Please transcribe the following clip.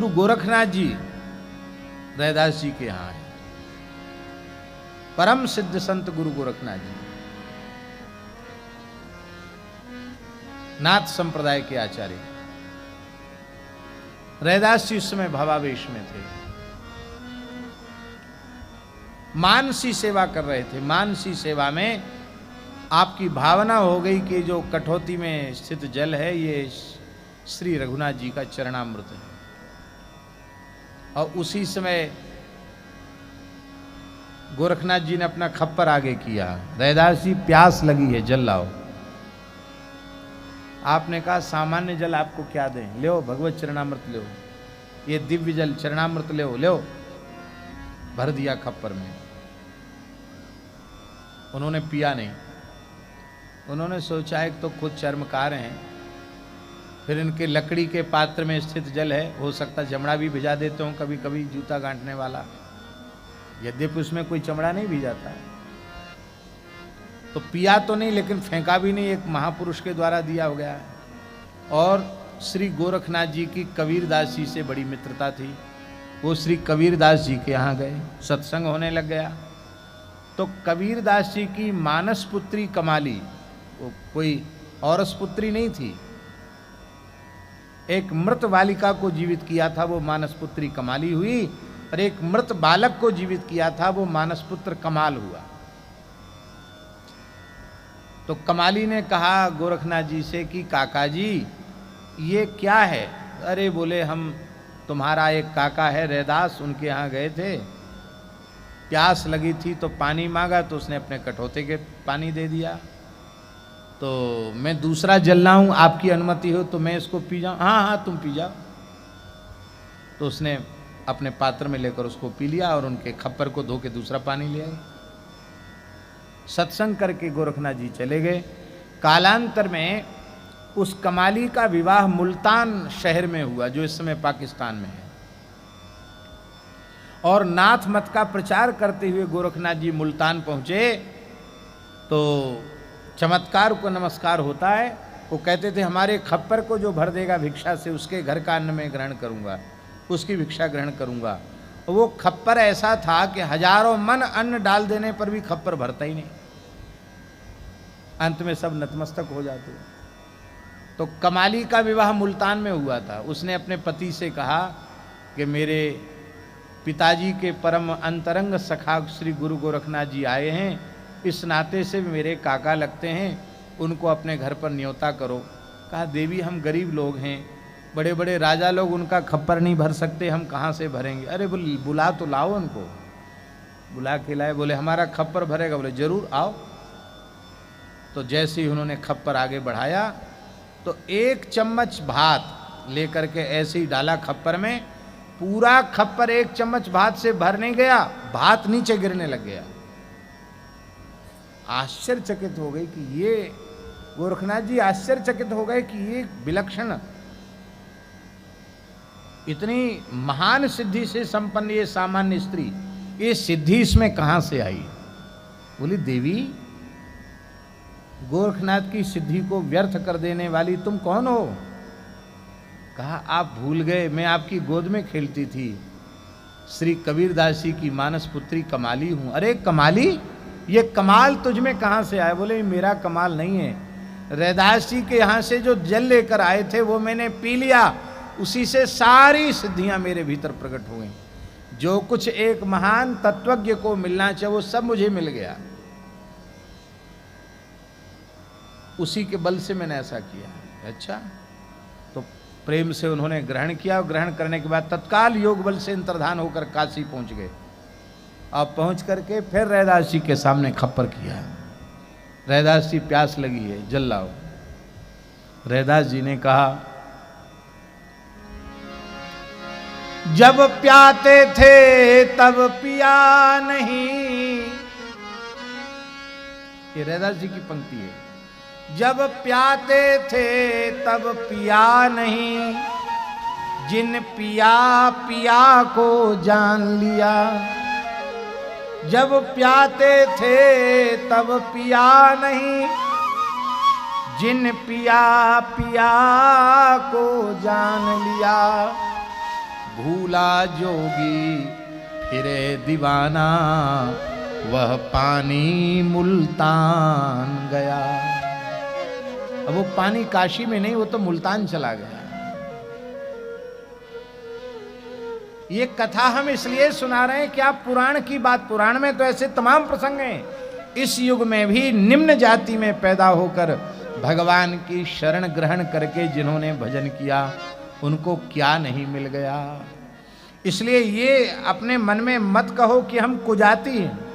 गुरु गोरखनाथ जी रैदास जी के यहाँ है। परम सिद्ध संत गुरु गोरखनाथ जी नाथ संप्रदाय के आचार्य। रैदास जी उस समय भावावेश में थे, मानसी सेवा कर रहे थे। मानसी सेवा में आपकी भावना हो गई कि जो कठौती में स्थित जल है ये श्री रघुनाथ जी का चरणामृत है। और उसी समय गोरखनाथ जी ने अपना खप्पर आगे किया, रैदास जी प्यास लगी है, जल लाओ। आपने कहा सामान्य जल आपको क्या दें, लो भगवत चरणामृत लो, ये दिव्य जल चरणामृत लो, लो। भर दिया खप्पर में। उन्होंने पिया नहीं। उन्होंने सोचा एक तो खुद चर्मकार हैं, फिर इनके लकड़ी के पात्र में स्थित जल है, हो सकता चमड़ा भी भिजा देते हूँ कभी कभी जूता गांठने वाला, यद्यपि उसमें कोई चमड़ा नहीं भिजाता है। तो पिया तो नहीं लेकिन फेंका भी नहीं, एक महापुरुष के द्वारा दिया हो गया है। और श्री गोरखनाथ जी की कबीरदास जी से बड़ी मित्रता थी। वो श्री कबीरदास जी के यहाँ गए, सत्संग होने लग गया। तो कबीरदास जी की मानस पुत्री कमाली, वो कोई औरस पुत्री नहीं थी, एक मृत बालिका को जीवित किया था, वो मानस पुत्री कमाली हुई। और एक मृत बालक को जीवित किया था, वो मानस पुत्र कमाल हुआ। तो कमाली ने कहा गोरखनाथ जी से कि काका जी ये क्या है। अरे बोले हम तुम्हारा एक काका है रैदास, उनके यहाँ गए थे, प्यास लगी थी तो पानी मांगा तो उसने अपने कठौते के पानी दे दिया, तो मैं दूसरा जल लाऊं, आपकी अनुमति हो तो मैं इसको पी जाऊं। हाँ हाँ तुम पी जाओ। तो उसने अपने पात्र में लेकर उसको पी लिया और उनके खप्पर को धो के दूसरा पानी ले आए। सत्संग करके गोरखनाथ जी चले गए। कालांतर में उस कमाली का विवाह मुल्तान शहर में हुआ, जो इस समय पाकिस्तान में है। और नाथ मत का प्रचार करते हुए गोरखनाथ जी मुल्तान पहुंचे तो चमत्कार को नमस्कार होता है। वो कहते थे हमारे खप्पर को जो भर देगा भिक्षा से, उसके घर का अन्न में ग्रहण करूंगा, उसकी भिक्षा ग्रहण करूंगा। और वो खप्पर ऐसा था कि हजारों मन अन्न डाल देने पर भी खप्पर भरता ही नहीं, अंत में सब नतमस्तक हो जाते। तो कमाली का विवाह मुल्तान में हुआ था। उसने अपने पति से कहा कि मेरे पिताजी के परम अंतरंग सखा श्री गुरु गोरखनाथ जी आए हैं, इस नाते से मेरे काका लगते हैं, उनको अपने घर पर न्योता करो। कहा देवी हम गरीब लोग हैं, बड़े बड़े राजा लोग उनका खप्पर नहीं भर सकते, हम कहाँ से भरेंगे। अरे बुला तो लाओ उनको। बुला के लाए, बोले हमारा खप्पर भरेगा। बोले जरूर आओ। तो जैसे ही उन्होंने खप्पर आगे बढ़ाया तो एक चम्मच भात लेकर के ऐसे ही डाला खप्पर में, पूरा खप्पर एक चम्मच भात से भर नहीं गया, भात नीचे गिरने लग गया। आश्चर्यचकित हो गई कि ये गोरखनाथ जी आश्चर्यचकित हो गए कि ये विलक्षण इतनी महान सिद्धि से संपन्न ये सामान्य स्त्री, ये सिद्धि इसमें कहां से आई। बोली देवी गोरखनाथ की सिद्धि को व्यर्थ कर देने वाली तुम कौन हो। कहा आप भूल गए, मैं आपकी गोद में खेलती थी, श्री कबीरदास जी की मानस पुत्री कमाली हूं। अरे कमाली, ये कमाल तुझ में कहां से आया। बोले मेरा कमाल नहीं है, रैदास जी के यहां से जो जल लेकर आए थे वो मैंने पी लिया, उसी से सारी सिद्धियां मेरे भीतर प्रकट हो गई। जो कुछ एक महान तत्वज्ञ को मिलना चाहिए वो सब मुझे मिल गया, उसी के बल से मैंने ऐसा किया। अच्छा, तो प्रेम से उन्होंने ग्रहण किया और ग्रहण करने के बाद तत्काल योग बल से अंतर्धान होकर काशी पहुंच गए। अब पहुंच करके फिर रैदास जी के सामने खप्पर किया, रैदास जी प्यास लगी है, जल लाओ। रैदास जी ने कहा जब प्याते थे तब पिया नहीं। ये रैदास जी की पंक्ति है। जब प्याते थे तब पिया नहीं, जिन पिया पिया को जान लिया। जब प्याते थे तब पिया नहीं, जिन पिया पिया को जान लिया। भूला जोगी फिरे दीवाना, वह पानी मुल्तान गया। अब वो पानी काशी में नहीं, वो तो मुल्तान चला गया। ये कथा हम इसलिए सुना रहे हैं कि आप पुराण की बात, पुराण में तो ऐसे तमाम प्रसंग हैं। इस युग में भी निम्न जाति में पैदा होकर भगवान की शरण ग्रहण करके जिन्होंने भजन किया, उनको क्या नहीं मिल गया। इसलिए ये अपने मन में मत कहो कि हम कुजाती हैं।